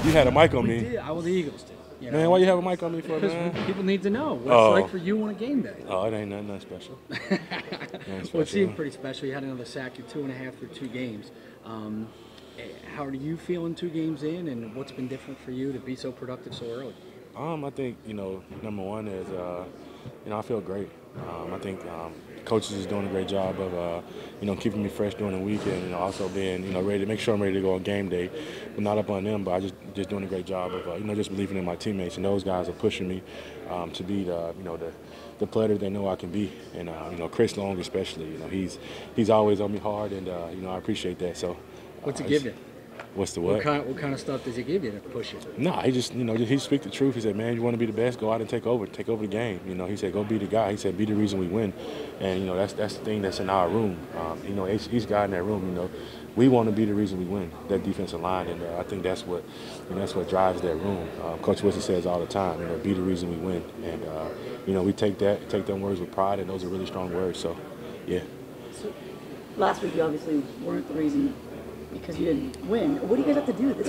You had a mic on me. Did. Well, the Eagles did. You know? Man, why you have a mic on me for, Because man? people need to know what it's like for you on a game day. Oh, it ain't nothing special. Well, it seemed pretty special. You had another sack. You're 2.5 through 2 games. How are you feeling 2 games in, and what's been different for you to be so productive so early? I think, number one is, I feel great. I think coaches is doing a great job of, keeping me fresh during the weekend, and also being, ready to make sure I'm ready to go on game day. But not up on them, but I just doing a great job of, just believing in my teammates, and those guys are pushing me to be the player they know I can be. And, Chris Long especially, he's always on me hard, and, I appreciate that. So, what's he give you? What's the what? What kind of stuff does he give you to push you? Nah, he just, he speak the truth. He said, man, you want to be the best, go out and take over the game. He said, go be the guy. He said, be the reason we win. And, that's the thing that's in our room. Each guy in that room, we want to be the reason we win, that defensive line. And I think that's what drives that room. Coach Wilson says all the time, be the reason we win. And, we take them words with pride, and those are really strong words. So, yeah. So, last week you obviously weren't the reason because you didn't win. What do you guys have to do this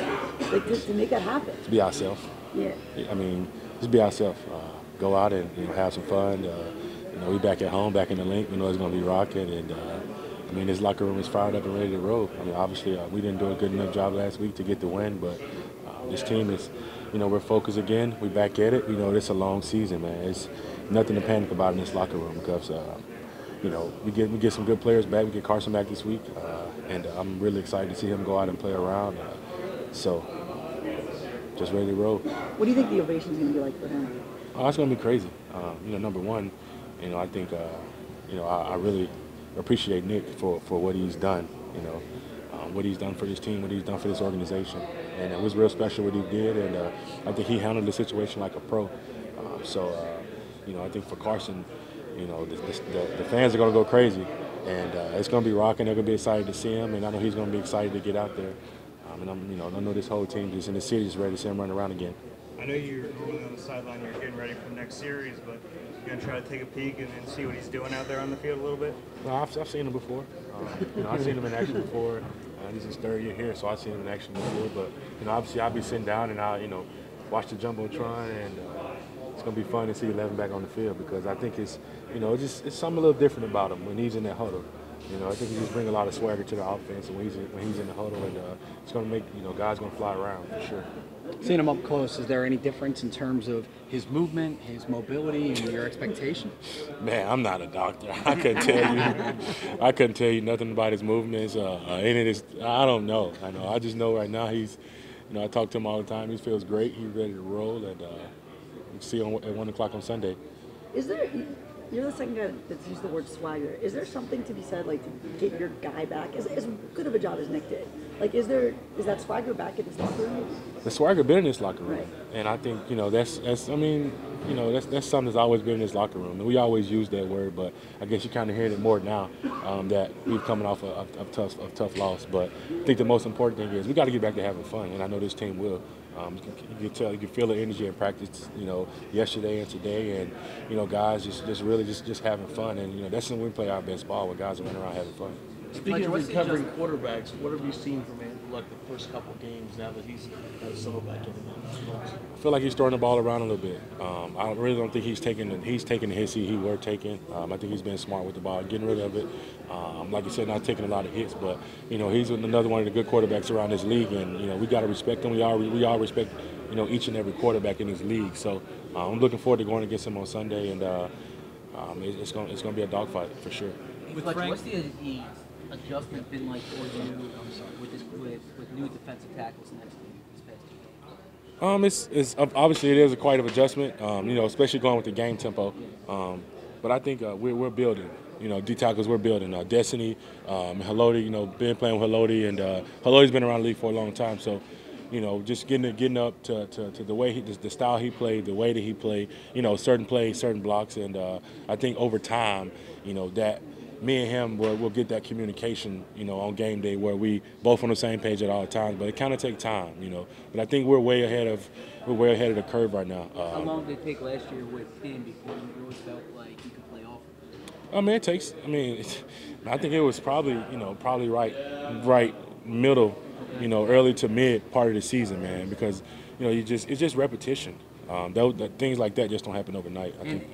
week to make that happen? To be ourselves. Yeah. Just be ourselves. Go out and have some fun. We back at home, back in the link. We know it's going to be rocking, and this locker room is fired up and ready to roll. Obviously we didn't do a good enough job last week to get the win, but this team is, we're focused again. We back at it. It's a long season, man. It's nothing to panic about in this locker room because. We get some good players back. We get Carson back this week, and I'm really excited to see him go out and play around. So, just ready to roll. What do you think the ovation is going to be like for him? Oh, it's going to be crazy. Number one, I think, I really appreciate Nick for what he's done. What he's done for this team, what he's done for this organization, and it was real special what he did. And I think he handled the situation like a pro. I think for Carson. The fans are going to go crazy, and it's going to be rocking. They're going to be excited to see him, and I know he's going to be excited to get out there. And I know this whole team just in the city is ready to see him run around again. I know you're rolling on the sideline. You're getting ready for the next series, but you're going to try to take a peek and see what he's doing out there on the field a little bit. Well, I've seen him before. I've seen him in action before. He's his 3rd year here, so I've seen him in action before. But obviously, I'll be sitting down and I'll watch the jumbotron and. It's going to be fun to see 11 back on the field because I think it's something a little different about him when he's in that huddle. I think he just brings a lot of swagger to the offense when he's in the huddle, and it's going to make guys going to fly around for sure. Seeing him up close, is there any difference in terms of his movement, his mobility, and your expectation? Man, I'm not a doctor. I couldn't tell you nothing about his movements. Any of this, I don't know. I just know right now he's. I talk to him all the time. He feels great. He's ready to roll, and. See you at 1 o'clock on Sunday. Is there? You're the second guy that's used the word swagger. Is there something to be said, like to get your guy back? As good of a job as Nick did. Like, is that swagger back in this locker room? The swagger been in this locker room, right. And I think that's something that's always been in this locker room. And we always use that word, but I guess you kind of hearing it more now that we've coming off a tough loss. But I think the most important thing is we got to get back to having fun, and I know this team will. You can feel the energy in practice, yesterday and today, and guys just really having fun, and that's when we play our best ball, where guys are running around having fun. Speaking of recovering quarterbacks, what have you seen from him, like the first couple games now that he's settled back in? I feel like he's throwing the ball around a little bit. I really don't think he's taking the hits he were taking. I think he's been smart with the ball, getting rid of it. Like you said, not taking a lot of hits, but he's another one of the good quarterbacks around this league, and we got to respect him. We all respect each and every quarterback in this league. So I'm looking forward to going against him on Sunday, and it's going to be a dogfight for sure. What's the adjustment been like for you? With new defensive tackles next past year? It's obviously it is quite an adjustment. Especially going with the game tempo. But I think we're building. D tackles we're building. Destiny, Haloti. Been playing with Haloti, and Haloti's been around the league for a long time. So, just getting up to the way the style he played, the way that he played. Certain plays, certain blocks, and I think over time, that. Me and him will get that communication, on game day where we both on the same page at all times. But it kind of takes time, But I think we're way ahead of the curve right now. How long did it take last year with him before you really felt like you could play off? It takes. I think it was probably right middle early to mid part of the season, man, because it's just repetition. Things like that just don't happen overnight. I think.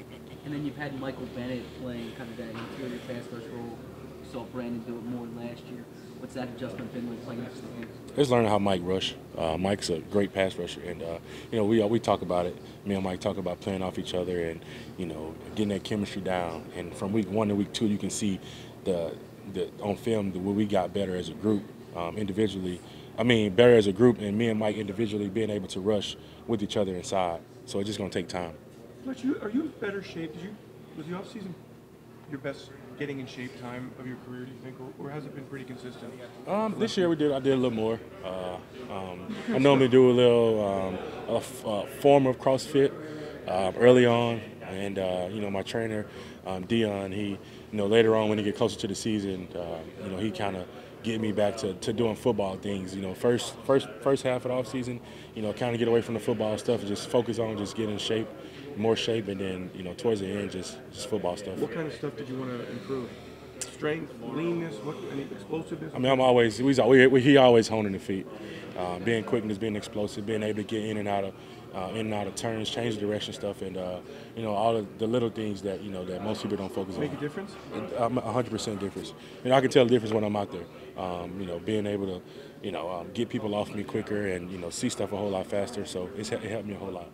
And then you've had Michael Bennett playing kind of that interior pass rush role. You saw Brandon do it more last year. What's that adjustment been like playing next to him? Just learning how Mike rush. Mike's a great pass rusher, and we talk about it. Me and Mike talk about playing off each other and getting that chemistry down. And from week 1 to week 2, you can see the on film where we got better as a group individually. Better as a group, and me and Mike individually being able to rush with each other inside. So it's just gonna take time. Fletcher, are you in better shape? Was the offseason your best getting in shape time of your career, do you think, or has it been pretty consistent? This year I did a little more. I normally do a little form of CrossFit early on, and my trainer Dion, he later on when he get closer to the season, he kind of get me back to doing football things. First half of the off season, kind of get away from the football stuff and just focus on just getting in shape. More shape, and then towards the end, just football stuff. What kind of stuff did you want to improve? Strength, leanness, any explosiveness? He always honing the feet, being quickness, being explosive, being able to get in and out of turns, change the direction stuff, and all of the little things that that most people don't focus on. Make a difference? 100% difference. I can tell the difference when I'm out there. Being able to get people off me quicker and see stuff a whole lot faster. So it helped me a whole lot.